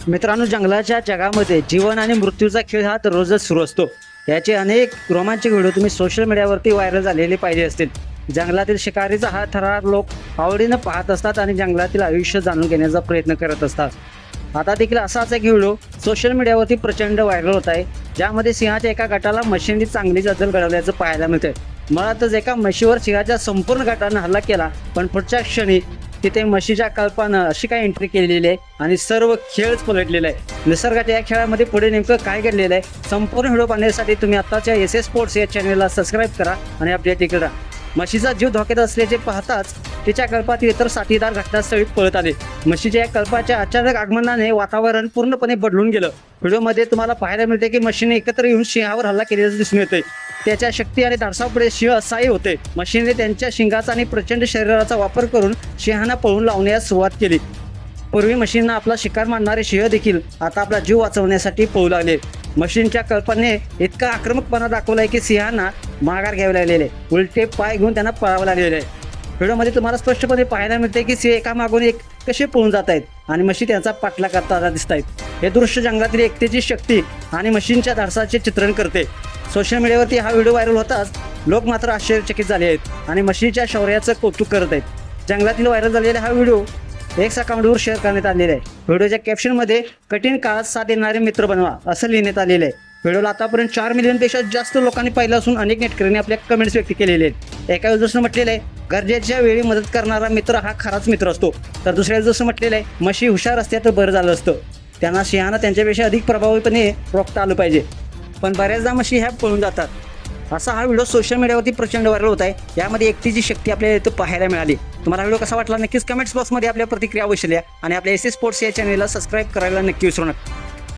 मित्रांनो, जंगलाच्या जगामध्ये जीवन आणि मृत्यूचा खेळ हा दररोजच सुरू असतो. याचे अनेक रोमांचक व्हिडिओ तुम्ही सोशल मीडियावरती व्हायरल झालेले पाहिजे असतील. जंगलातील शिकारीचा हा थरार लोक आवडीनं पाहत असतात आणि जंगलातील आयुष्य जाणून घेण्याचा प्रयत्न करत असतात. आता देखील असाच एक व्हिडिओ सोशल मीडियावरती प्रचंड व्हायरल होत आहे, ज्यामध्ये सिंहाच्या एका गटाला म्हशींनी चांगली जजल घडवल्याचं पाहायला मिळतंय. मुळातच एका म्हशीवर सिंहाच्या संपूर्ण गटानं हल्ला केला, पण पुढच्या क्षणी तिथे म्हशीच्या कल्पानं अशी काय एंट्री केलेली आहे आणि सर्व खेळच पलटलेला आहे. निसर्गाच्या या खेळामध्ये पुढे नेमकं काय घडलेलं आहे, संपूर्ण व्हिडिओ पाहण्यासाठी तुम्ही आत्ताच्या एस एस स्पोर्ट्स या चॅनलला सबस्क्राईब करा आणि अपडेट इकडे राहा. म्हशीचा जीव धोक्यात असल्याचे पाहताच तिच्या कल्पातील इतर साथीदार घटनास्थळी पळत आले. म्हशीच्या या कल्पाच्या अचानक आगमनाने वातावरण पूर्णपणे बदलून गेलं. व्हिडिओमध्ये तुम्हाला पाहायला मिळते की म्हशीने एकत्र येऊन सिंहावर हल्ला केल्याचं दिसून येतंय. त्याच्या शक्ती आणि धाडसापुढे सिंह असहाय्य होते. म्हशीने त्यांच्या शिंगाचा आणि प्रचंड शरीराचा वापर करून सिंहांना पळून लावण्यास सुरुवात केली. पूर्वी म्हशींना आपला शिकार मानणारे सिंह देखील आता आपला जीव वाचवण्यासाठी पळू लागले. म्हशींच्या कल्पनेने इतका आक्रमकपणा दाखवलाय की सिंहांना माघार घ्यावे लागलेले, उलटे पाय घेऊन त्यांना पळावं लागलेलं आहे. व्हिडिओमध्ये तुम्हाला स्पष्टपणे पाहायला मिळते की सिंह एकामागून एक कसे पळून जात आहेत आणि म्हशी त्यांचा पाठलाग करताना दिसत आहेत. हे दृश्य जंगलातील एकतेची शक्ती आणि म्हशींच्या धाडसाचे चित्रण करते. सोशल मीडियावरती हा व्हिडिओ व्हायरल होताच लोक मात्र आश्चर्यचकित झाले आहेत आणि म्हशीच्या शौर्याचं कौतुक करत आहेत. जंगलातील व्हायरल झालेला हा व्हिडिओ एक्स अकाउंटवर शेअर करण्यात आलेला आहे. व्हिडिओच्या कॅप्शनमध्ये कठीण काळात साथ देणारे मित्र बनवा असं लिहिण्यात आलेलं आहे. व्हिडिओला आतापर्यंत 4 मिलियनपेक्षा जास्त लोकांनी पाहिलं असून अनेक नेटकऱ्यांनी आपल्या कमेंट्स व्यक्त केलेले आहेत. एका युजर्सनं म्हटलेलं आहे, गरजेच्या वेळी मदत करणारा मित्र हा खराच मित्र असतो. तर दुसऱ्या युजर्सनं म्हटलेलं आहे, म्हशी हुशार असत्या तर बरं झालं असतं. त्यांना सिंहानं त्यांच्यापेक्षा अधिक प्रभावीपणे रोखता आलं पाहिजे, पण बऱ्याचदा म्हशी ह्या पळून जातात. असा हा व्हिडिओ सोशल मीडियावरती प्रचंड व्हायरल होत आहे. यामध्ये एकतेची शक्ती आपल्याला इथं पाहायला मिळाली. तुम्हाला व्हिडिओ कसा वाटला नक्कीच कमेंट्स बॉक्समध्ये आपल्या प्रतिक्रिया अवश्य द्या आणि आपल्या एस एस स्पोर्ट्स या चॅनलला सबस्क्राईब करायला नक्की विसरू नका.